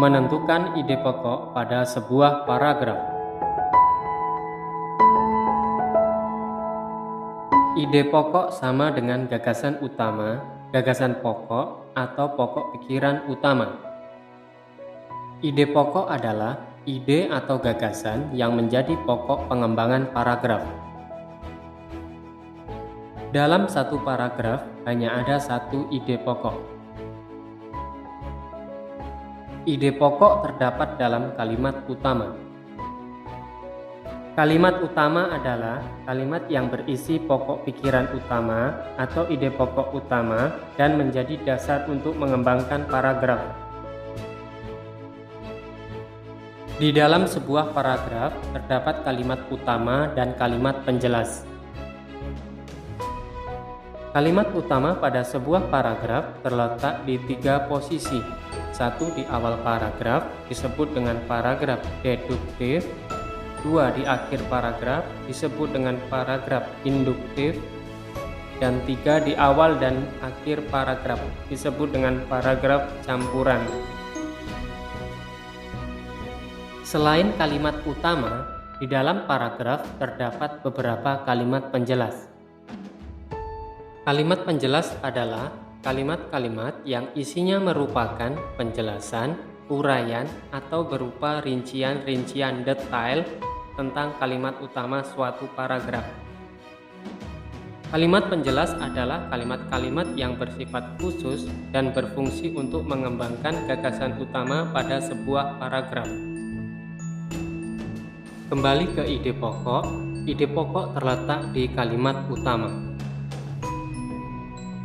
Menentukan ide pokok pada sebuah paragraf. Ide pokok sama dengan gagasan utama, gagasan pokok, atau pokok pikiran utama. Ide pokok adalah ide atau gagasan yang menjadi pokok pengembangan paragraf. Dalam satu paragraf hanya ada satu ide pokok. Ide pokok terdapat dalam kalimat utama. Kalimat utama adalah kalimat yang berisi pokok pikiran utama atau ide pokok utama dan menjadi dasar untuk mengembangkan paragraf. Di dalam sebuah paragraf terdapat kalimat utama dan kalimat penjelas. Kalimat utama pada sebuah paragraf terletak di 3 posisi. 1 di awal paragraf disebut dengan paragraf deduktif. 2 di akhir paragraf disebut dengan paragraf induktif, dan 3 di awal dan akhir paragraf disebut dengan paragraf campuran. Selain kalimat utama, di dalam paragraf terdapat beberapa kalimat penjelas. Kalimat penjelas adalah kalimat-kalimat yang isinya merupakan penjelasan, uraian, atau berupa rincian-rincian detail tentang kalimat utama suatu paragraf. Kalimat penjelas adalah kalimat-kalimat yang bersifat khusus dan berfungsi untuk mengembangkan gagasan utama pada sebuah paragraf. Kembali ke ide pokok terletak di kalimat utama.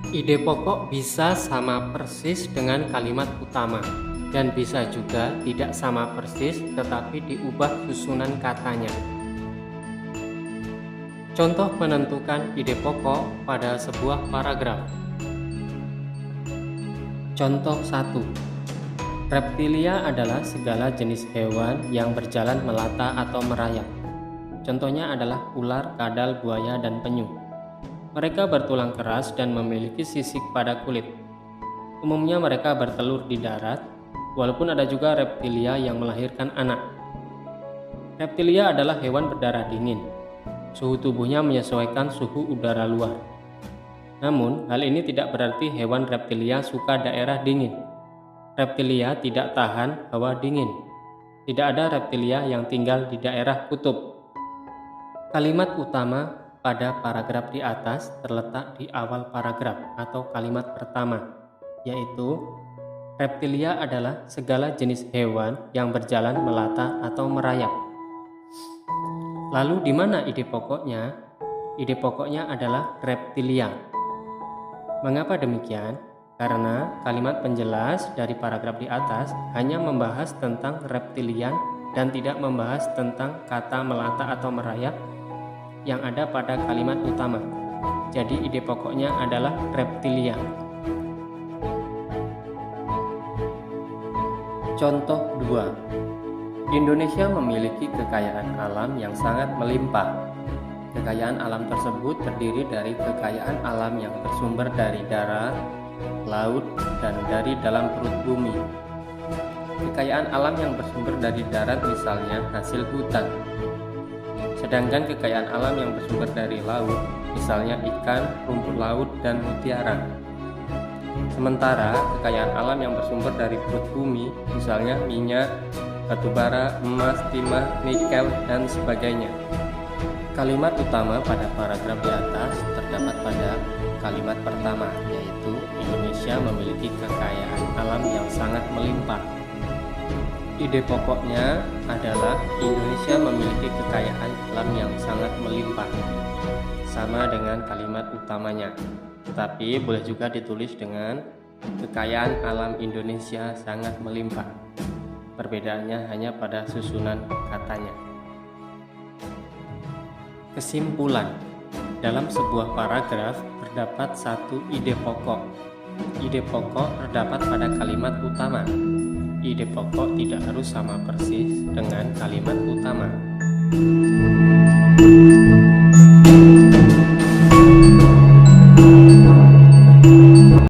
Ide pokok bisa sama persis dengan kalimat utama, dan bisa juga tidak sama persis tetapi diubah susunan katanya. Contoh menentukan ide pokok pada sebuah paragraf. Contoh 1. Reptilia adalah segala jenis hewan yang berjalan melata atau merayap. Contohnya adalah ular, kadal, buaya, dan penyu. Mereka bertulang keras dan memiliki sisik pada kulit. Umumnya mereka bertelur di darat, walaupun ada juga reptilia yang melahirkan anak. Reptilia adalah hewan berdarah dingin. Suhu tubuhnya menyesuaikan suhu udara luar. Namun, hal ini tidak berarti hewan reptilia suka daerah dingin. Reptilia tidak tahan hawa dingin. Tidak ada reptilia yang tinggal di daerah kutub. Kalimat utama pada paragraf di atas terletak di awal paragraf atau kalimat pertama, yaitu reptilia adalah segala jenis hewan yang berjalan melata atau merayap. Lalu di mana ide pokoknya? Ide pokoknya adalah reptilia. Mengapa demikian? Karena kalimat penjelas dari paragraf di atas hanya membahas tentang reptilian dan tidak membahas tentang kata melata atau merayap yang ada pada kalimat utama. Jadi ide pokoknya adalah reptilia. Contoh 2. Indonesia memiliki kekayaan alam yang sangat melimpah. Kekayaan alam tersebut terdiri dari kekayaan alam yang bersumber dari darat, laut, dan dari dalam perut bumi. Kekayaan alam yang bersumber dari darat misalnya hasil hutan. Sedangkan kekayaan alam yang bersumber dari laut misalnya ikan, rumput laut, dan mutiara. Sementara kekayaan alam yang bersumber dari perut bumi misalnya minyak, batu bara, emas, timah, nikel, dan sebagainya. Kalimat utama pada paragraf di atas terdapat pada kalimat pertama, yaitu Indonesia memiliki kekayaan alam yang sangat melimpah. Ide pokoknya adalah Indonesia memiliki kekayaan alam yang sangat melimpah, sama dengan kalimat utamanya. Tetapi boleh juga ditulis dengan kekayaan alam Indonesia sangat melimpah. Perbedaannya hanya pada susunan katanya. Kesimpulan, dalam sebuah paragraf terdapat satu ide pokok. Ide pokok terdapat pada kalimat utama. Ide pokok tidak harus sama persis dengan kalimat utama.